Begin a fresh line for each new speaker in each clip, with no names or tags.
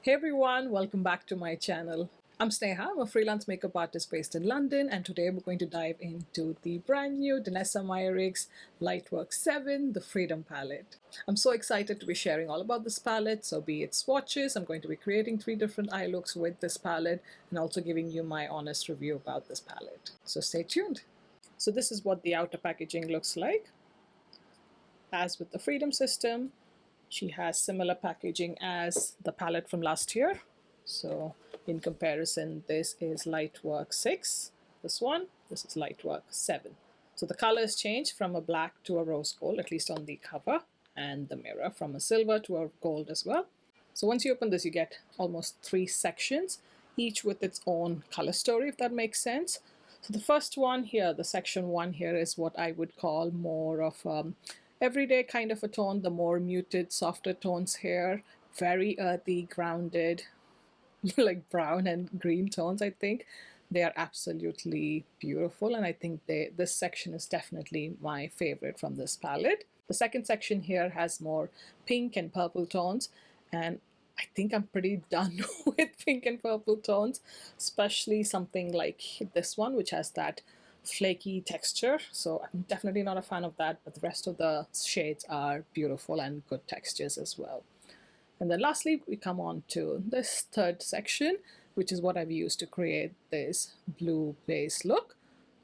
Hey everyone, welcome back to my channel. I'm Sneha, I'm a freelance makeup artist based in London, and today we're going to dive into the brand new Danessa Myricks Lightwork VII, the Freedom palette. I'm so excited to be sharing all about this palette, so be it swatches, I'm going to be creating 3 different eye looks with this palette and also giving you my honest review about this palette. So stay tuned. So this is what the outer packaging looks like. As with the Freedom system, she has similar packaging as the palette from last year. So in comparison, this is Lightwork 6, this is Lightwork 7. So the colors change from a black to a rose gold, at least on the cover, and the mirror from a silver to a gold as well. So once you open this, you get almost 3 sections, each with its own color story, if that makes sense. So the first one here, the section 1 here, is what I would call more of everyday kind of a tone, the more muted, softer tones here, very earthy, grounded, like brown and green tones. I think they are absolutely beautiful, and I think this section is definitely my favorite from this palette. The second section here has more pink and purple tones, and I think I'm pretty done with pink and purple tones, especially something like this one, which has that flaky texture. So I'm definitely not a fan of that, but the rest of the shades are beautiful and good textures as well. And then lastly, we come on to this third section, which is what I've used to create this blue base look.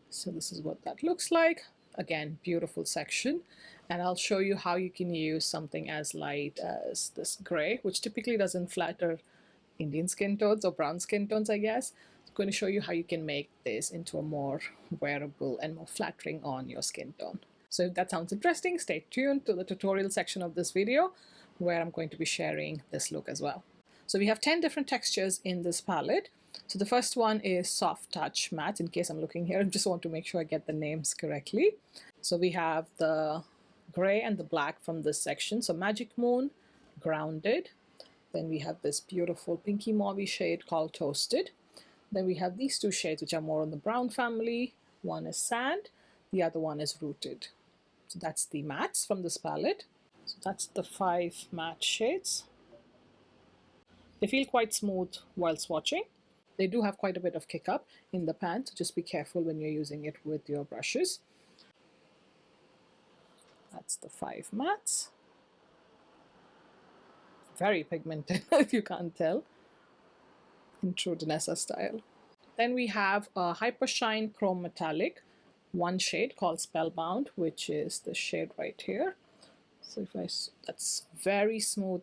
So this is what that looks like. Again, beautiful section. And I'll show you how you can use something as light as this gray, which typically doesn't flatter Indian skin tones or brown skin tones, I guess. I'm going to show you how you can make this into a more wearable and more flattering on your skin tone. So if that sounds interesting, stay tuned to the tutorial section of this video, where I'm going to be sharing this look as well. So we have 10 different textures in this palette. So the first one is Soft Touch Matte. In case I'm looking here, I just want to make sure I get the names correctly. So we have the gray and the black from this section. So Magic Moon, Grounded. Then we have this beautiful pinky mauve shade called Toasted. Then we have these 2 shades which are more on the brown family. One is Sand, the other one is Rooted. So that's the mattes from this palette. So that's the 5 matte shades. They feel quite smooth while swatching. They do have quite a bit of kick up in the pan, so just be careful when you're using it with your brushes. That's the 5 mattes. Very pigmented, if you can't tell, in true Danessa style. Then we have a Hyper Shine Chrome Metallic, 1 shade called Spellbound, which is the shade right here. So that's very smooth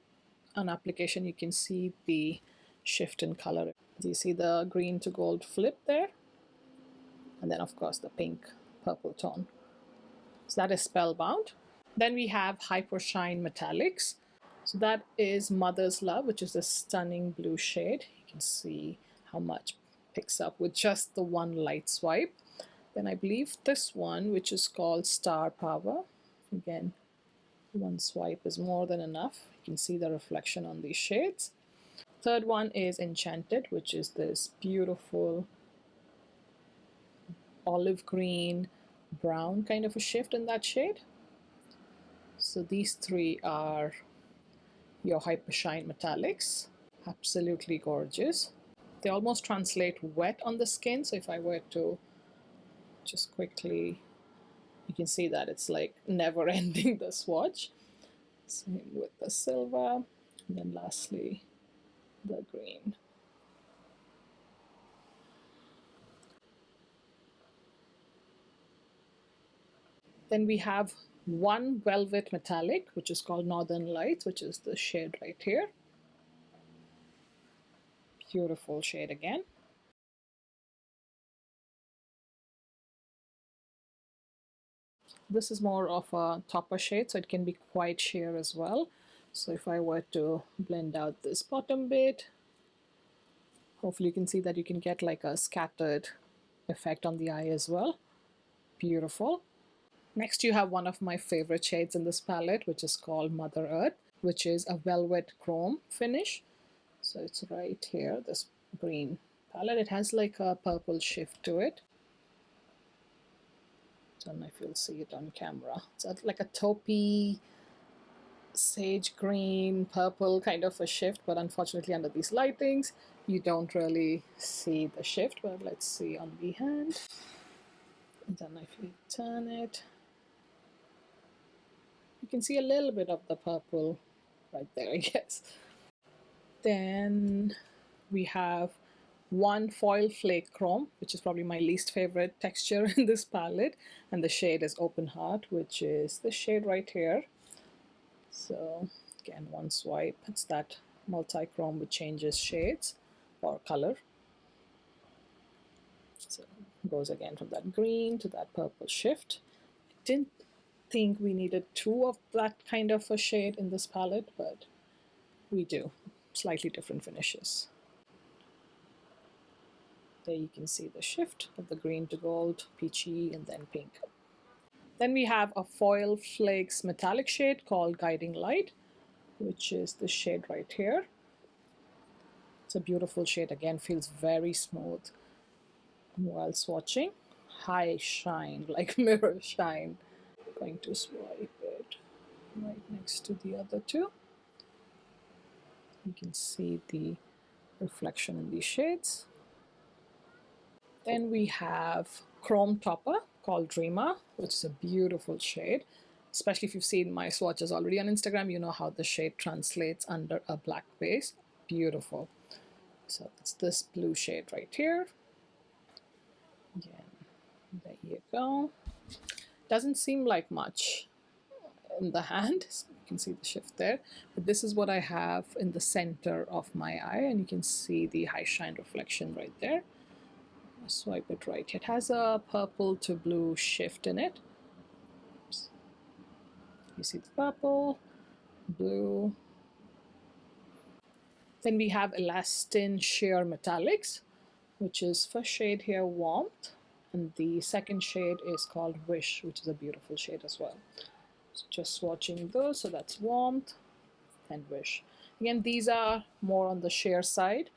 on application. You can see the shift in color. Do you see the green to gold flip there? And then of course the pink purple tone. So that is Spellbound. Then we have Hyper Shine Metallics. So that is Mother's Love, which is a stunning blue shade. You can see how much picks up with just the 1 light swipe. Then I believe this one, which is called Star Power. Again, 1 swipe is more than enough. You can see the reflection on these shades. Third one is Enchanted, which is this beautiful olive green, brown kind of a shift in that shade. So these 3 are your Hyper Shine Metallics. Absolutely gorgeous. They almost translate wet on the skin, so if I were to just quickly, you can see that it's like never ending the swatch. Same with the silver, and then lastly the green. Then we have 1 Velvet Metallic, which is called Northern Lights, which is the shade right here. Beautiful shade again. This is more of a topper shade, so it can be quite sheer as well. So if I were to blend out this bottom bit, hopefully you can see that you can get like a scattered effect on the eye as well. Beautiful. Next you have one of my favorite shades in this palette, which is called Mother Earth, which is a velvet chrome finish. So it's right here, this green palette. It has like a purple shift to it. I don't know if you'll see it on camera. It's like a taupey sage green, purple kind of a shift, but unfortunately under these lightings, you don't really see the shift. But let's see on the hand. And then if we turn it, you can see a little bit of the purple right there, I guess. Then we have one foil flake chrome, which is probably my least favorite texture in this palette, and the shade is Open Heart, which is the shade right here. So again, one swipe, it's that multi-chrome which changes shades or color. So it goes again from that green to that purple shift. I didn't think we needed two of that kind of a shade in this palette, but we do. Slightly different finishes. There you can see the shift of the green to gold, peachy, and then pink. Then we have a foil flakes metallic shade called Guiding Light, which is the shade right here. It's a beautiful shade, again, feels very smooth while swatching. High shine, like mirror shine. I'm going to swipe it right next to the other two. You can see the reflection in these shades. Then we have Chrome Topper called Dreamer, which is a beautiful shade. Especially if you've seen my swatches already on Instagram, you know how the shade translates under a black base. Beautiful. So it's this blue shade right here. Again, there you go. Doesn't seem like much in the hand. So you can see the shift there. But this is what I have in the center of my eye, and you can see the high shine reflection right there. Swipe it right. It has a purple to blue shift in it. Oops. You see the purple, blue. Then we have Elastin Sheer Metallics, which is first shade here, Warmth, and the second shade is called Wish, which is a beautiful shade as well. So just swatching those, so that's Warmth and Wish. Again, these are more on the sheer side,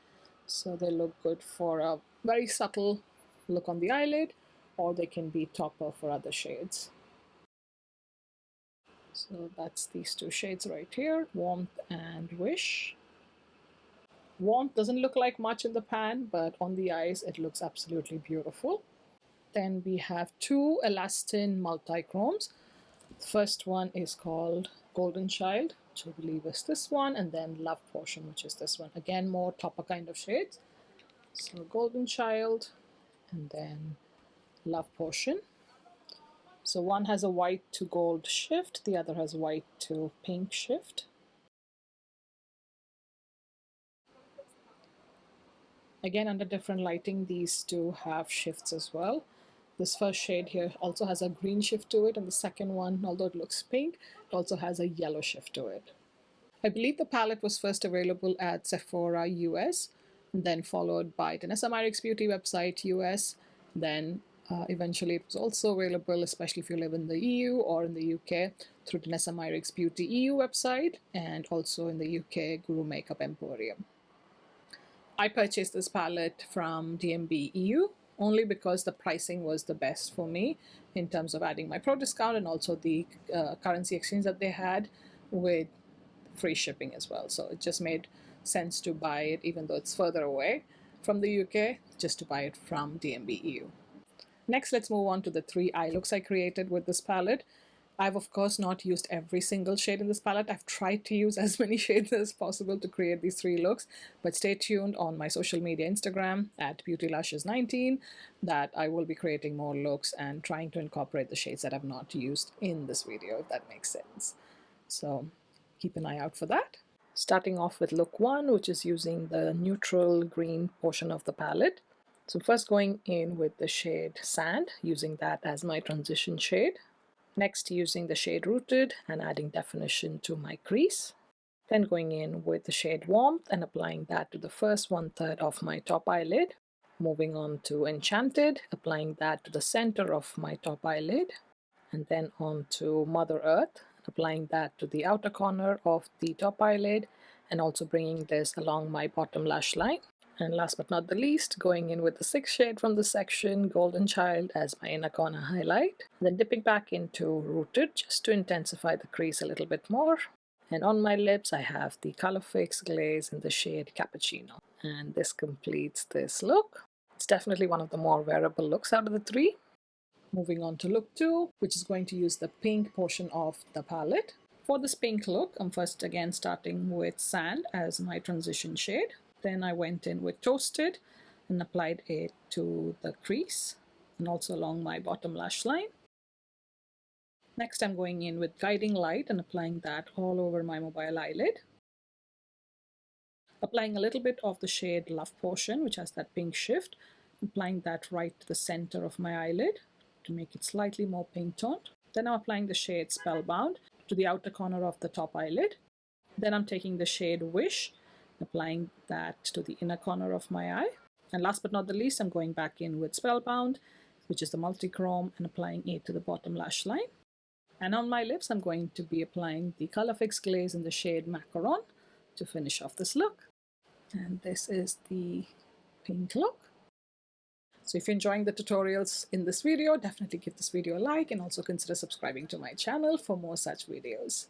so they look good for a very subtle look on the eyelid, or they can be topper for other shades. So that's these two shades right here, Warmth and Wish. Warmth doesn't look like much in the pan, but on the eyes it looks absolutely beautiful. Then we have two Elastin multi-chromes. The first one is called Golden Child, which I believe is this one, and then Love Potion, which is this one. Again, more topper kind of shades. So Golden Child and then Love Potion. So one has a white to gold shift, the other has white to pink shift. Again, under different lighting, these two have shifts as well. This first shade here also has a green shift to it, and the second one, although it looks pink, it also has a yellow shift to it. I believe the palette was first available at Sephora US, and then followed by Danessa Myricks Beauty website US. Then eventually it was also available, especially if you live in the EU or in the UK, through Danessa Myricks Beauty EU website, and also in the UK, Guru Makeup Emporium. I purchased this palette from DMB EU only because the pricing was the best for me in terms of adding my pro discount and also the currency exchange that they had with free shipping as well. So it just made sense to buy it, even though it's further away from the UK, just to buy it from DMB EU. Next, let's move on to the three eye looks I created with this palette. I've of course not used every single shade in this palette. I've tried to use as many shades as possible to create these three looks, but stay tuned on my social media Instagram at beautylashes19 that I will be creating more looks and trying to incorporate the shades that I've not used in this video, if that makes sense. So keep an eye out for that. Starting off with look one, which is using the neutral green portion of the palette. So first going in with the shade Sand, using that as my transition shade. Next, using the shade Rooted and adding definition to my crease. Then going in with the shade Warmth and applying that to the first 1/3 of my top eyelid. Moving on to Enchanted, applying that to the center of my top eyelid. And then on to Mother Earth, applying that to the outer corner of the top eyelid, and also bringing this along my bottom lash line. And last but not the least, going in with the sixth shade from the section, Golden Child, as my inner corner highlight. Then dipping back into Rooted just to intensify the crease a little bit more. And on my lips, I have the Color Fix glaze in the shade Cappuccino. And this completes this look. It's definitely one of the more wearable looks out of the three. Moving on to look 2, which is going to use the pink portion of the palette. For this pink look, I'm first again starting with Sand as my transition shade. Then I went in with Toasted and applied it to the crease and also along my bottom lash line. Next, I'm going in with Guiding Light and applying that all over my mobile eyelid. Applying a little bit of the shade Love portion, which has that pink shift, applying that right to the center of my eyelid to make it slightly more pink toned. Then I'm applying the shade Spellbound to the outer corner of the top eyelid. Then I'm taking the shade Wish, applying that to the inner corner of my eye. And last but not the least, I'm going back in with Spellbound, which is the multi-chrome, and applying it to the bottom lash line. And on my lips, I'm going to be applying the Color Fix glaze in the shade Macaron to finish off this look. And this is the pink look. So if you're enjoying the tutorials in this video, definitely give this video a like and also consider subscribing to my channel for more such videos.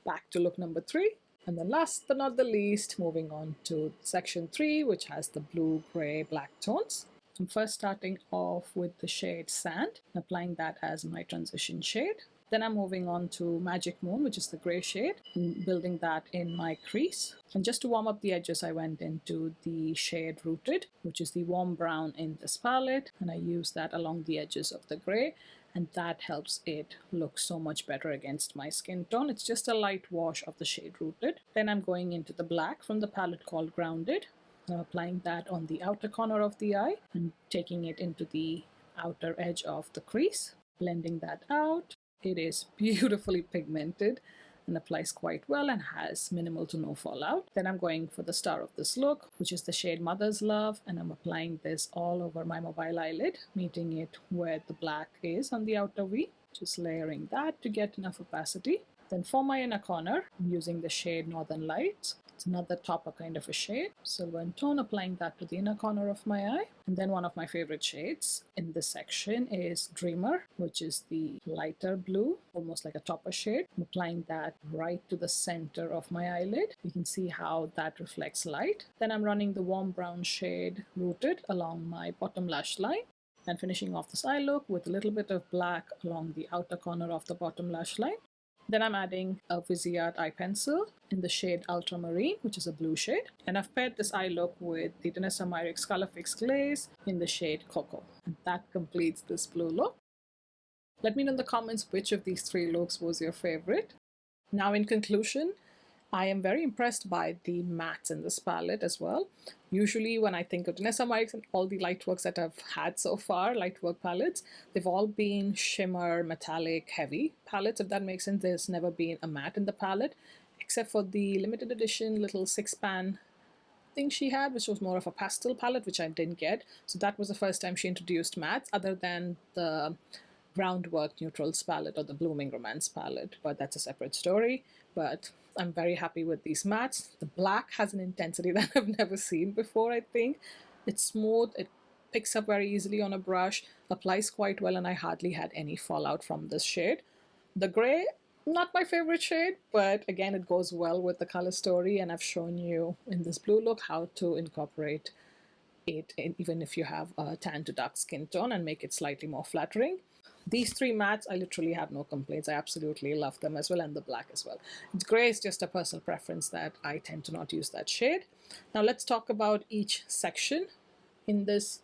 Back to look number 3. And then last but not the least, moving on to section 3, which has the blue, gray, black tones. I'm first starting off with the shade Sand, applying that as my transition shade. Then I'm moving on to Magic Moon, which is the gray shade, and building that in my crease. And just to warm up the edges, I went into the shade Rooted, which is the warm brown in this palette, and I used that along the edges of the gray, and that helps it look so much better against my skin tone. It's just a light wash of the shade Rooted. Then I'm going into the black from the palette called Grounded. I'm applying that on the outer corner of the eye and taking it into the outer edge of the crease, blending that out. It is beautifully pigmented and applies quite well and has minimal to no fallout. Then I'm going for the star of this look, which is the shade Mother's Love, and I'm applying this all over my mobile eyelid, meeting it where the black is on the outer V, just layering that to get enough opacity. Then for my inner corner, I'm using the shade Northern Lights. It's another topper kind of a shade, silver in tone, applying that to the inner corner of my eye. And then one of my favorite shades in this section is Dreamer, which is the lighter blue, almost like a topper shade. I'm applying that right to the center of my eyelid. You can see how that reflects light. Then I'm running the warm brown shade Rooted along my bottom lash line, and finishing off this eye look with a little bit of black along the outer corner of the bottom lash line. Then I'm adding a Viseart eye pencil in the shade Ultramarine, which is a blue shade. And I've paired this eye look with the Danessa Myricks Color Fix glaze in the shade Cocoa. And that completes this blue look. Let me know in the comments which of these 3 looks was your favorite. Now in conclusion, I am very impressed by the mattes in this palette as well. Usually when I think of Danessa Myricks and all the Lightworks that I've had so far, Lightwork palettes, they've all been shimmer, metallic, heavy palettes, if that makes sense. There's never been a matte in the palette, except for the limited edition little 6-pan thing she had, which was more of a pastel palette, which I didn't get. So that was the first time she introduced mattes, other than the Groundwork Neutrals palette or the Blooming Romance palette, but that's a separate story. But I'm very happy with these mattes. The black has an intensity that I've never seen before, I think. It's smooth, it picks up very easily on a brush, applies quite well, and I hardly had any fallout from this shade. The gray, not my favorite shade, but again, it goes well with the color story, and I've shown you in this blue look how to incorporate it in, even if you have a tan to dark skin tone, and make it slightly more flattering. These 3 mattes, I literally have no complaints. I absolutely love them as well, and the black as well. Gray is just a personal preference that I tend to not use that shade. Now let's talk about each section. In this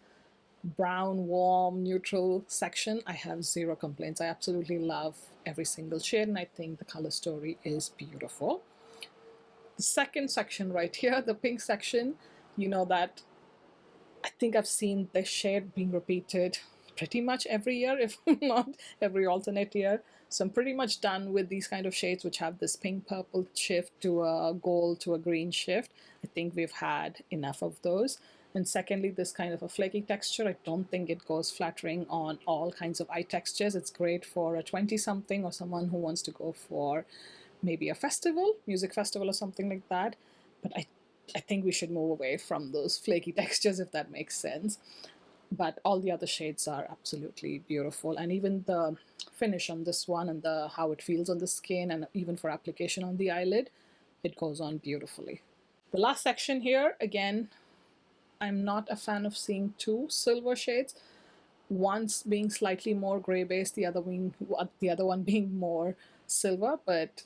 brown, warm, neutral section, I have 0 complaints. I absolutely love every single shade, and I think the color story is beautiful. The second section right here, the pink section, you know that I think I've seen this shade being repeated pretty much every year, if not every alternate year. So I'm pretty much done with these kind of shades which have this pink purple shift to a gold to a green shift. I think we've had enough of those. And secondly, this kind of a flaky texture, I don't think it goes flattering on all kinds of eye textures. It's great for a 20-something or someone who wants to go for maybe a festival, music festival or something like that. But I think we should move away from those flaky textures, if that makes sense. but all the other shades are absolutely beautiful. And even the finish on this one and the how it feels on the skin, and even for application on the eyelid, it goes on beautifully. The last section here, again, I'm not a fan of seeing two silver shades, one's being slightly more gray based, the other one being more silver. But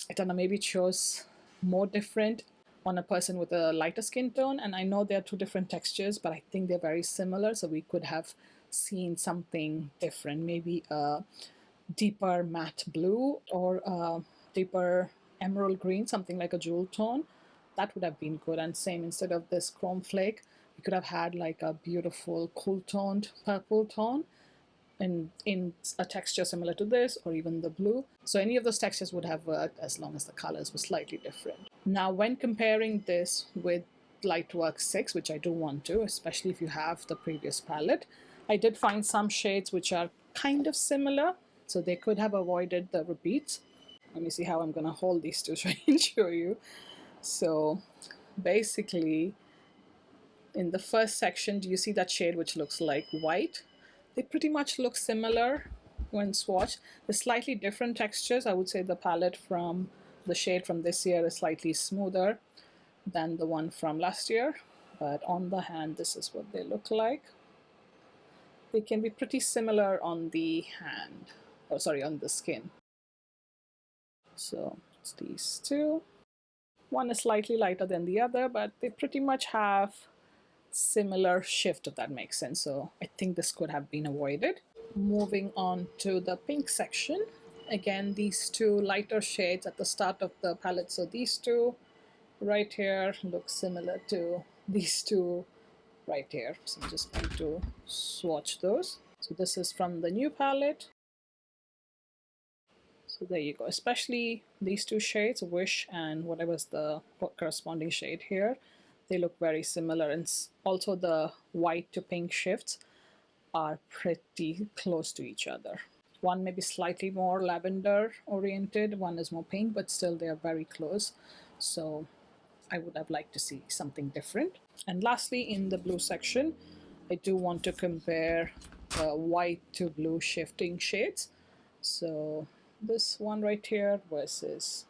I don't know, maybe it shows more different on a person with a lighter skin tone. And I know they're two different textures, but I think they're very similar, so we could have seen something different, maybe a deeper matte blue or a deeper emerald green, something like a jewel tone. That would have been good. And same, instead of this chrome flake, we could have had like a beautiful cool toned purple tone in a texture similar to this, or even the blue. So any of those textures would have worked as long as the colors were slightly different. Now, when comparing this with Lightwork 6, which I do want to, especially if you have the previous palette, I did find some shades which are kind of similar, so they could have avoided the repeats. Let me see how I'm going to hold these two so I can show you. So basically, in the first section, do you see that shade which looks like white? They pretty much look similar when swatched. They're slightly different textures. I would say the palette from the shade from this year is slightly smoother than the one from last year. But on the hand, this is what they look like. They can be pretty similar on the hand, oh sorry, on the skin. So it's these two. One is slightly lighter than the other, but they pretty much have similar shift, if that makes sense. So I think this could have been avoided. Moving on to the pink section. Again, these two lighter shades at the start of the palette. So these two right here look similar to these two right here. So I'm just going to swatch those. So this is from the new palette. So there you go. Especially these two shades, Wish and whatever's the corresponding shade here, they look very similar. And also the white to pink shifts are pretty close to each other. One may be slightly more lavender oriented, one is more pink, but still they are very close. So I would have liked to see something different. And lastly, in the blue section, I do want to compare the white to blue shifting shades. So this one right here versus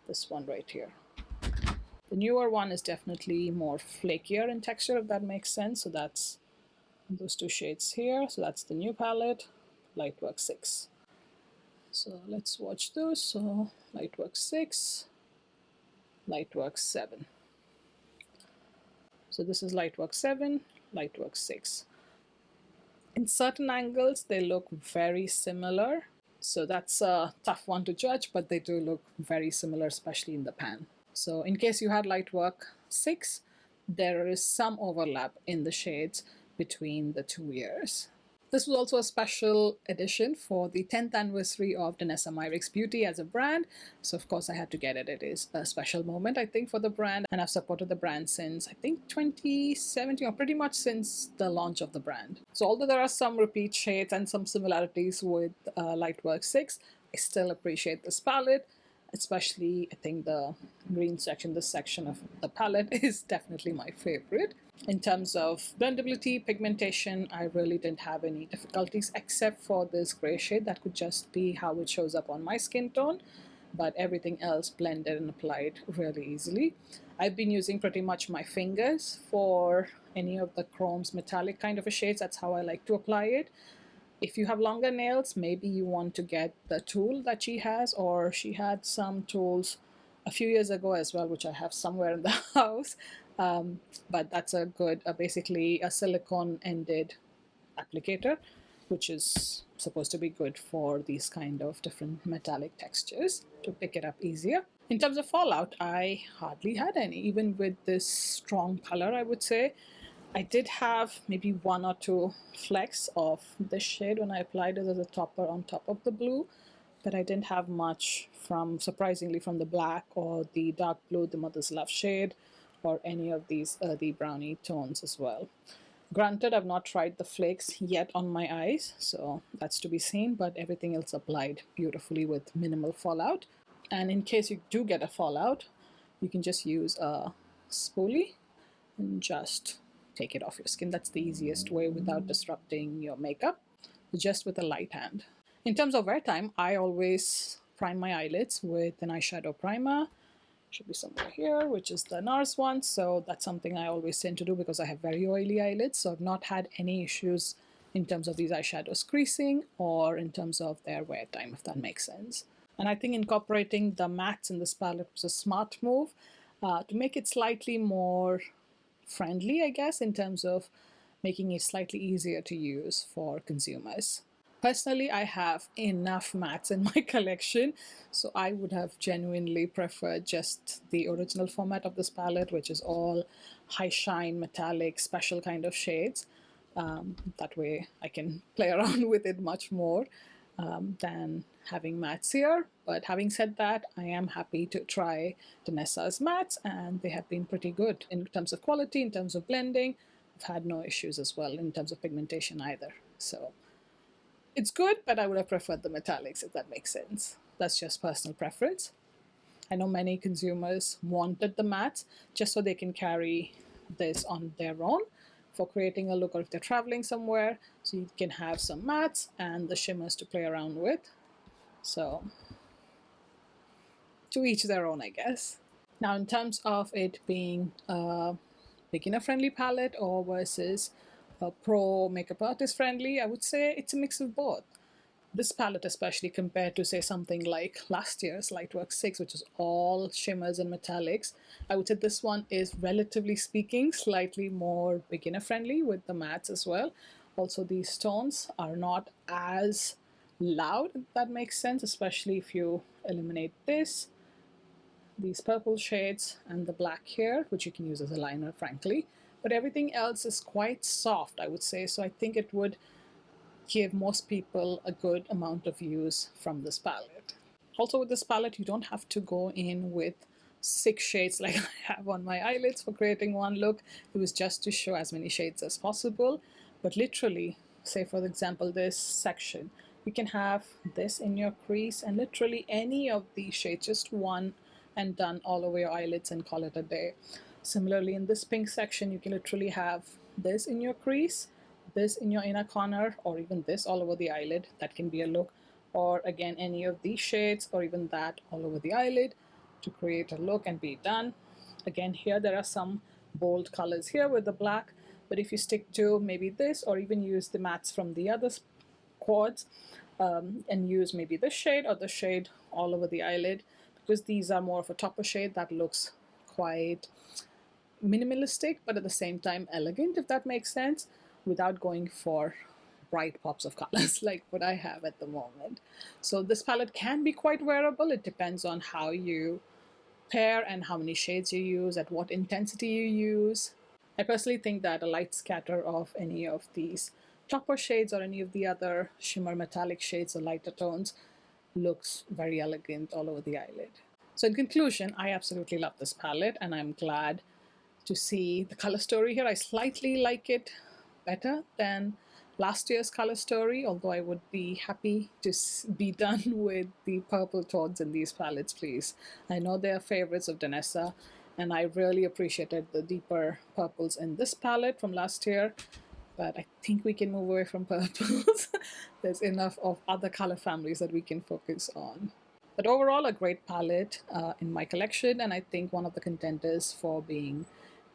this one right here. The newer one is definitely more flakier in texture, if that makes sense. So that's those two shades here. So that's the new palette, Lightwork 6. So let's watch those. So Lightwork 6, Lightwork 7. So this is Lightwork 7, Lightwork 6. In certain angles, they look very similar. So that's a tough one to judge, but they do look very similar, especially in the pan. So in case you had Lightwork 6, there is some overlap in the shades between the 2 years. This was also a special edition for the 10th anniversary of Danessa Myricks Beauty as a brand. So of course I had to get it. It is a special moment, I think, for the brand. And I've supported the brand since, I think, 2017, or pretty much since the launch of the brand. So although there are some repeat shades and some similarities with Lightwork 6, I still appreciate this palette. Especially, I think the green section, this section of the palette is definitely my favorite. In terms of blendability, pigmentation, I really didn't have any difficulties except for this gray shade. That could just be how it shows up on my skin tone, but everything else blended and applied really easily. I've been using pretty much my fingers for any of the chromes metallic kind of a shades. That's how I like to apply it. If you have longer nails, maybe you want to get the tool that she has, or she had some tools a few years ago as well, which I have somewhere in the house. But that's a good, basically a silicone-ended applicator, which is supposed to be good for these kind of different metallic textures to pick it up easier. In terms of fallout, I hardly had any, even with this strong color, I would say. I did have maybe 1 or 2 flecks of this shade when I applied it as a topper on top of the blue, but I didn't have much from, surprisingly, from the black or the dark blue, the Mother's Love shade, or any of these the brownie tones as well. Granted, I've not tried the flakes yet on my eyes, so that's to be seen, but everything else applied beautifully with minimal fallout. And in case you do get a fallout, you can just use a spoolie and just take it off your skin. That's the easiest way without disrupting your makeup, just with a light hand. In terms of wear time, I always prime my eyelids with an eyeshadow primer. Should be somewhere here, which is the NARS one. So that's something I always tend to do because I have very oily eyelids. So I've not had any issues in terms of these eyeshadows creasing or in terms of their wear time, if that makes sense. And I think incorporating the mattes in this palette was a smart move to make it slightly more friendly, I guess, in terms of making it slightly easier to use for consumers. Personally, I have enough mattes in my collection, so I would have genuinely preferred just the original format of this palette, which is all high shine, metallic, special kind of shades. That way I can play around with it much more than having mattes here. But having said that, I am happy to try Danessa's mattes, and they have been pretty good in terms of quality, in terms of blending. I've had no issues as well in terms of pigmentation either. So it's good, but I would have preferred the metallics, if that makes sense. That's just personal preference. I know many consumers wanted the mattes just so they can carry this on their own for creating a look, or if they're traveling somewhere, so you can have some mattes and the shimmers to play around with. So to each their own, I guess. Now, in terms of it being a beginner-friendly palette or versus pro makeup artist friendly, I would say it's a mix of both. This palette, especially compared to, say, something like last year's Lightwork VI, which was all shimmers and metallics, I would say this one is, relatively speaking, slightly more beginner friendly with the mattes as well. Also, these tones are not as loud, if that makes sense, especially if you eliminate these purple shades and the black here, which you can use as a liner, frankly. But everything else is quite soft, I would say. So I think it would give most people a good amount of use from this palette. Also, with this palette, you don't have to go in with 6 shades like I have on my eyelids for creating one look. It was just to show as many shades as possible. But literally, say for example, this section, you can have this in your crease and literally any of these shades, just one, and done all over your eyelids and call it a day. Similarly, in this pink section, you can literally have this in your crease, this in your inner corner, or even this all over the eyelid. That can be a look. Or again, any of these shades, or even that all over the eyelid to create a look and be done. Again, here there are some bold colors here with the black, but if you stick to maybe this, or even use the mattes from the other quads, and use maybe this shade or the shade all over the eyelid, because these are more of a topper shade that looks quite minimalistic, but at the same time elegant, if that makes sense, without going for bright pops of colors like what I have at the moment. So this palette can be quite wearable. It depends on how you pair and how many shades you use, at what intensity you use. I personally think that a light scatter of any of these topper shades or any of the other shimmer metallic shades or lighter tones looks very elegant all over the eyelid. So in conclusion, I absolutely love this palette, and I'm glad to see the color story here. I slightly like it better than last year's color story, although I would be happy to be done with the purple tones in these palettes, please. I know they are favorites of Danessa, and I really appreciated the deeper purples in this palette from last year, but I think we can move away from purples. There's enough of other color families that we can focus on. But overall, a great palette in my collection, and I think one of the contenders for being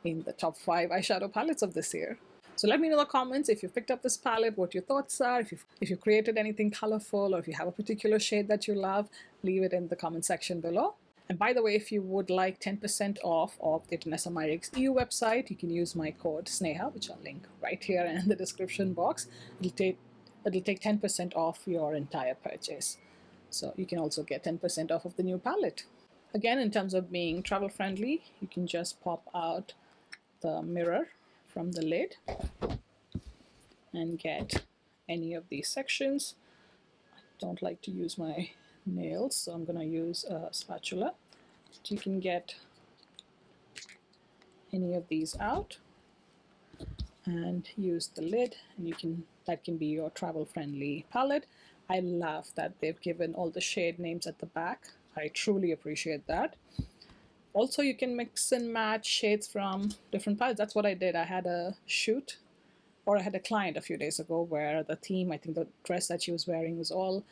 in the top 5 eyeshadow palettes of this year. So let me know in the comments if you've picked up this palette, what your thoughts are, if you've created anything colorful, or if you have a particular shade that you love, leave it in the comment section below. And by the way, if you would like 10% off of the Danessa Myricks EU website, you can use my code SNEHA, which I'll link right here in the description box. It'll take 10% off your entire purchase. So you can also get 10% off of the new palette. Again, in terms of being travel friendly, you can just pop out the mirror from the lid and get any of these sections. I don't like to use my nails, so I'm going to use a spatula. So you can get any of these out and use the lid, and that can be your travel friendly palette. I love that they've given all the shade names at the back. I truly appreciate that. Also, you can mix and match shades from different palettes. That's what I did. I had a shoot, or I had a client a few days ago where the theme, I think the dress that she was wearing was all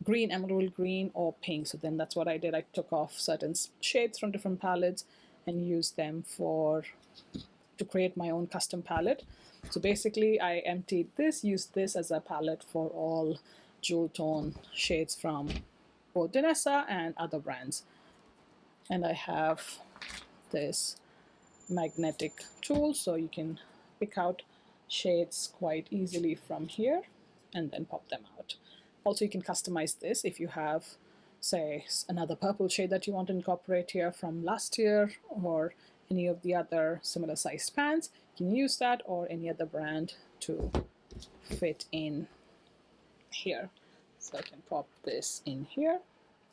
green, emerald green, or pink. So then that's what I did. I took off certain shades from different palettes and used them to create my own custom palette. So basically I emptied this, used this as a palette for all jewel tone shades from both Danessa and other brands. And I have this magnetic tool, so you can pick out shades quite easily from here and then pop them out. Also, you can customize this if you have, say, another purple shade that you want to incorporate here from last year, or any of the other similar sized pants. You can use that or any other brand to fit in here. So I can pop this in here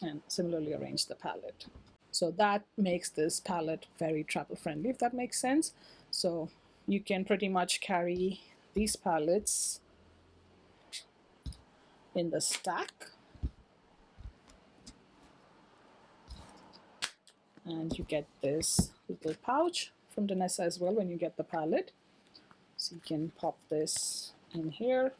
and similarly arrange the palette. So that makes this palette very travel friendly, if that makes sense. So you can pretty much carry these palettes in the stack. And you get this little pouch from Danessa as well when you get the palette. So you can pop this in here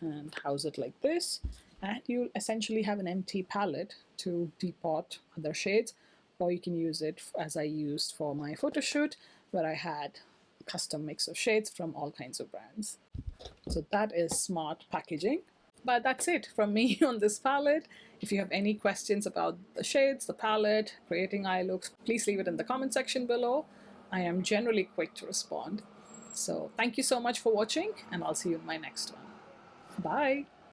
and house it like this. And you'll essentially have an empty palette to depot other shades, or you can use it as I used for my photo shoot, where I had a custom mix of shades from all kinds of brands. So that is smart packaging. But that's it from me on this palette. If you have any questions about the shades, the palette, creating eye looks, please leave it in the comment section below. I am generally quick to respond. So thank you so much for watching, and I'll see you in my next one. Bye!